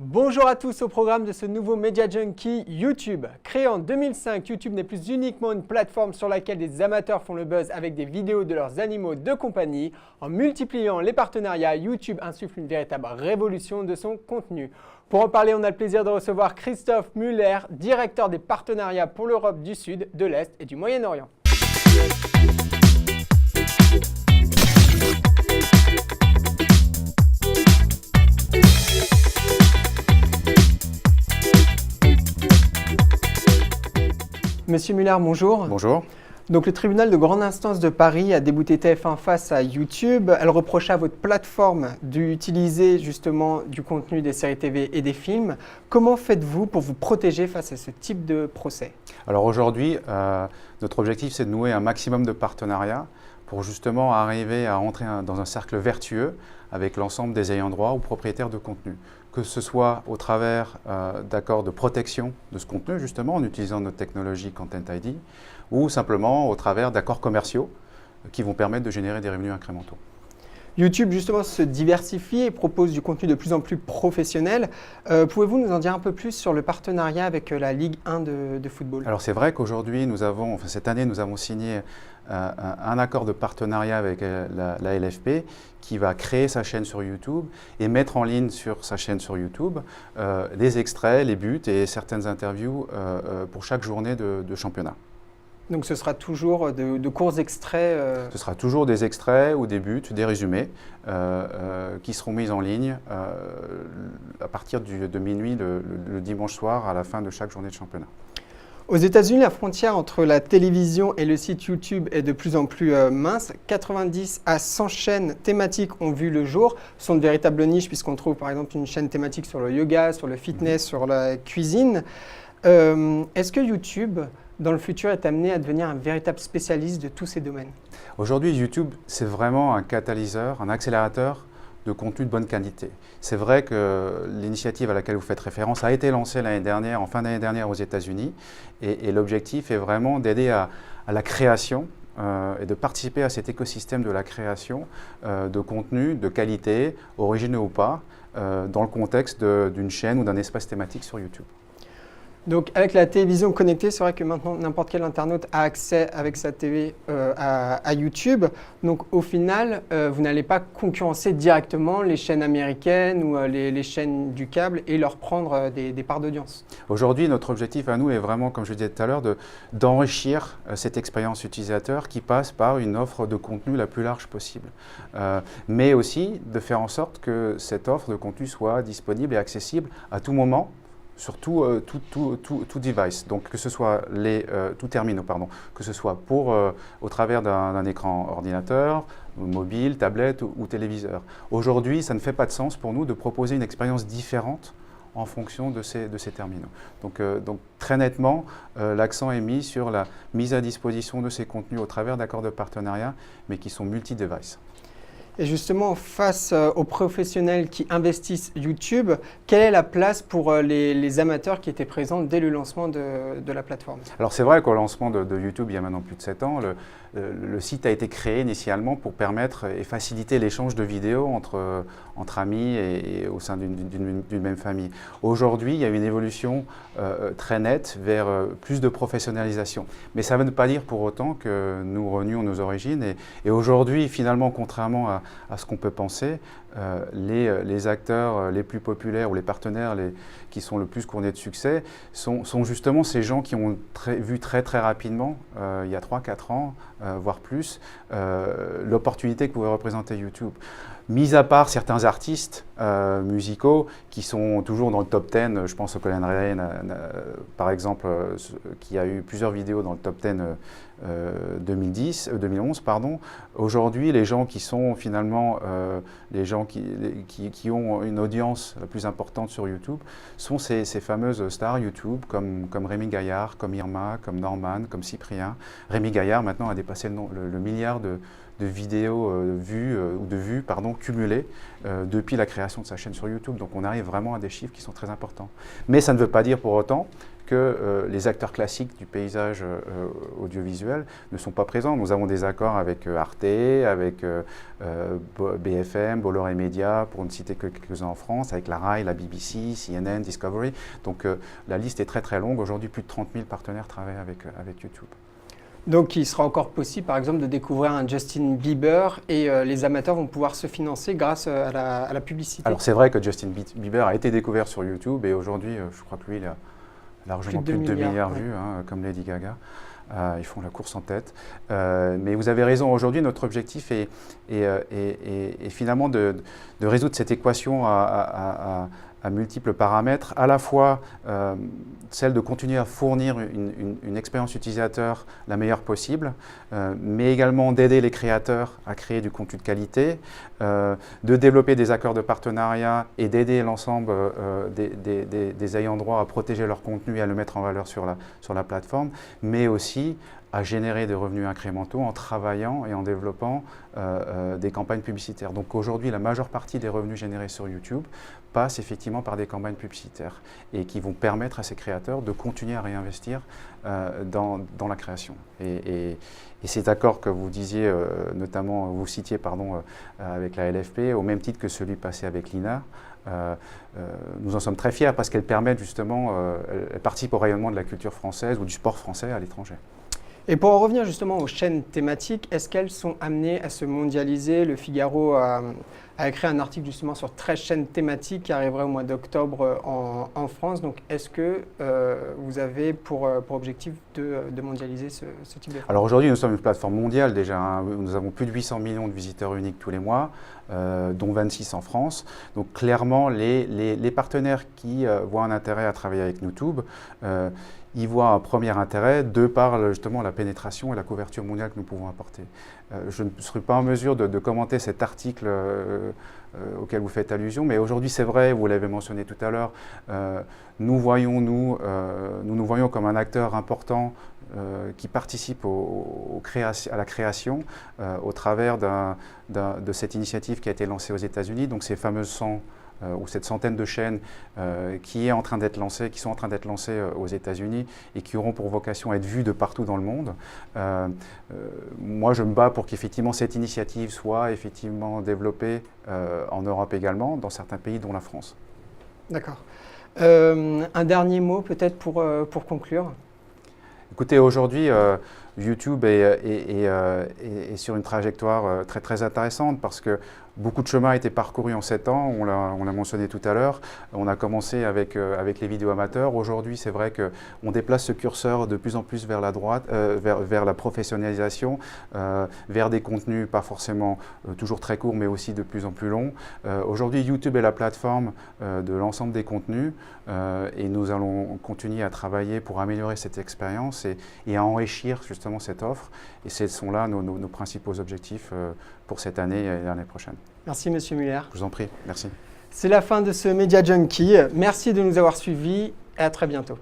Bonjour à tous, au programme de ce nouveau Media Junkie YouTube. Créé en 2005, YouTube n'est plus uniquement une plateforme sur laquelle des amateurs font le buzz avec des vidéos de leurs animaux de compagnie. En multipliant les partenariats, YouTube insuffle une véritable révolution de son contenu. Pour en parler, on a le plaisir de recevoir Christophe Muller, directeur des partenariats pour l'Europe du Sud, de l'Est et du Moyen-Orient. Monsieur Muller, bonjour. Bonjour. Donc le tribunal de grande instance de Paris a débouté TF1 face à YouTube. Elle reprocha à votre plateforme d'utiliser justement du contenu des séries TV et des films. Comment faites-vous pour vous protéger face à ce type de procès? Alors aujourd'hui, notre objectif c'est de nouer un maximum de partenariats pour justement arriver à entrer dans un cercle vertueux avec l'ensemble des ayants droit ou propriétaires de contenu. Que ce soit au travers d'accords de protection de ce contenu, justement, en utilisant notre technologie Content ID, ou simplement au travers d'accords commerciaux qui vont permettre de générer des revenus incrémentaux. YouTube, justement, se diversifie et propose du contenu de plus en plus professionnel. Pouvez-vous nous en dire un peu plus sur le partenariat avec la Ligue 1 de football? Alors c'est vrai qu'aujourd'hui, cette année, nous avons signé un accord de partenariat avec la LFP qui va créer sa chaîne sur YouTube et mettre en ligne sur sa chaîne sur YouTube les extraits, les buts et certaines interviews pour chaque journée de championnat. Donc ce sera toujours de courts extraits Ce sera toujours des extraits ou des buts, des résumés qui seront mis en ligne à partir de minuit le dimanche soir à la fin de chaque journée de championnat. Aux États-Unis, la frontière entre la télévision et le site YouTube est de plus en plus mince. 90 à 100 chaînes thématiques ont vu le jour. Ce sont de véritables niches puisqu'on trouve par exemple une chaîne thématique sur le yoga, sur le fitness, sur la cuisine. Est-ce que YouTube, dans le futur, est amené à devenir un véritable spécialiste de tous ces domaines? Aujourd'hui, YouTube, c'est vraiment un catalyseur, un accélérateur de contenu de bonne qualité. C'est vrai que l'initiative à laquelle vous faites référence a été lancée l'année dernière, en fin d'année dernière aux États-Unis, et l'objectif est vraiment d'aider à la création et de participer à cet écosystème de la création de contenu de qualité, originaux ou pas, dans le contexte d'une chaîne ou d'un espace thématique sur YouTube. Donc avec la télévision connectée, c'est vrai que maintenant n'importe quel internaute a accès avec sa TV à YouTube. Donc au final, vous n'allez pas concurrencer directement les chaînes américaines ou les chaînes du câble et leur prendre des parts d'audience. Aujourd'hui, notre objectif à nous est vraiment, comme je disais tout à l'heure, d'enrichir cette expérience utilisateur qui passe par une offre de contenu la plus large possible. Mais aussi de faire en sorte que cette offre de contenu soit disponible et accessible à tout moment, sur tout device, donc que ce soit tout terminaux, pardon, que ce soit au travers d'un écran ordinateur, mobile, tablette ou téléviseur. Aujourd'hui, ça ne fait pas de sens pour nous de proposer une expérience différente en fonction de ces terminaux. Donc très nettement, l'accent est mis sur la mise à disposition de ces contenus au travers d'accords de partenariat, mais qui sont multi-device. Et justement, face aux professionnels qui investissent YouTube, quelle est la place pour les amateurs qui étaient présents dès le lancement de la plateforme? Alors c'est vrai qu'au lancement de YouTube, il y a maintenant plus de 7 ans, le site a été créé initialement pour permettre et faciliter l'échange de vidéos entre amis et au sein d'une même famille. Aujourd'hui, il y a une évolution très nette vers plus de professionnalisation. Mais ça ne veut pas dire pour autant que nous renions nos origines. Et aujourd'hui, finalement, contrairement à ce qu'on peut penser, les acteurs les plus populaires ou les partenaires qui sont le plus couronnés de succès sont justement ces gens qui ont vu très rapidement, il y a 3-4 ans, voire plus, l'opportunité que pouvait représenter YouTube. Mis à part certains artistes musicaux qui sont toujours dans le top 10, je pense au Colin Ray, par exemple, qui a eu plusieurs vidéos dans le top 10 2011, pardon. Aujourd'hui, les gens qui sont finalement les gens qui ont une audience la plus importante sur YouTube sont ces fameuses stars YouTube comme Rémi Gaillard, comme Irma, comme Norman, comme Cyprien. Rémi Gaillard maintenant a dépassé le milliard de vidéos vues cumulées depuis la création de sa chaîne sur YouTube. Donc on arrive vraiment à des chiffres qui sont très importants. Mais ça ne veut pas dire pour autant puisque les acteurs classiques du paysage audiovisuel ne sont pas présents. Nous avons des accords avec Arte, avec BFM, Bolloré Média, pour ne citer que quelques-uns en France, avec la RAI, la BBC, CNN, Discovery. Donc la liste est très très longue. Aujourd'hui, plus de 30 000 partenaires travaillent avec YouTube. Donc il sera encore possible par exemple de découvrir un Justin Bieber et les amateurs vont pouvoir se financer grâce à la publicité. Alors c'est vrai que Justin Bieber a été découvert sur YouTube et aujourd'hui je crois que lui il a largement plus de 2 milliards de vues, hein, comme Lady Gaga. Ils font la course en tête. Mais vous avez raison, aujourd'hui notre objectif est finalement de résoudre cette équation à multiples paramètres, à la fois celle de continuer à fournir une expérience utilisateur la meilleure possible, mais également d'aider les créateurs à créer du contenu de qualité, de développer des accords de partenariat et d'aider l'ensemble des ayants droit à protéger leur contenu et à le mettre en valeur sur la plateforme, mais aussi à générer des revenus incrémentaux en travaillant et en développant des campagnes publicitaires. Donc aujourd'hui, la majeure partie des revenus générés sur YouTube passent effectivement par des campagnes publicitaires et qui vont permettre à ces créateurs de continuer à réinvestir dans la création. Et cet accord que vous disiez, notamment, vous citiez avec la LFP, au même titre que celui passé avec l'INA, nous en sommes très fiers parce qu'elles permettent justement, elles participent au rayonnement de la culture française ou du sport français à l'étranger. Et pour en revenir justement aux chaînes thématiques, est-ce qu'elles sont amenées à se mondialiser? Le Figaro a écrit un article justement sur 13 chaînes thématiques qui arriveraient au mois d'octobre en France. Donc est-ce que vous avez pour objectif de mondialiser ce type de format? Alors aujourd'hui, nous sommes une plateforme mondiale déjà, hein. Nous avons plus de 800 millions de visiteurs uniques tous les mois, dont 26 en France. Donc clairement, les partenaires qui voient un intérêt à travailler avec YouTube, ils voient un premier intérêt de par justement la pénétration et la couverture mondiale que nous pouvons apporter. Je ne serai pas en mesure de commenter cet article auquel vous faites allusion, mais aujourd'hui c'est vrai, vous l'avez mentionné tout à l'heure, nous nous voyons comme un acteur important qui participe à la création au travers de cette initiative qui a été lancée aux États-Unis, donc ces fameuses 100 ou cette centaine de chaînes qui sont en train d'être lancées aux États-Unis et qui auront pour vocation à être vues de partout dans le monde. Moi, je me bats pour qu'effectivement cette initiative soit effectivement développée en Europe également, dans certains pays dont la France. D'accord. Un dernier mot peut-être pour conclure. Écoutez, aujourd'hui, YouTube est sur une trajectoire très très intéressante parce que beaucoup de chemin a été parcouru en 7 ans, on l'a mentionné tout à l'heure. On a commencé avec les vidéos amateurs. Aujourd'hui, c'est vrai qu'on déplace ce curseur de plus en plus vers la droite, vers la professionnalisation, vers des contenus pas forcément toujours très courts, mais aussi de plus en plus longs. Aujourd'hui, YouTube est la plateforme de l'ensemble des contenus et nous allons continuer à travailler pour améliorer cette expérience et à enrichir justement cette offre. Et ce sont là nos principaux objectifs pour cette année et l'année prochaine. Merci Monsieur Muller. Je vous en prie, merci. C'est la fin de ce Media Junkie. Merci de nous avoir suivis et à très bientôt.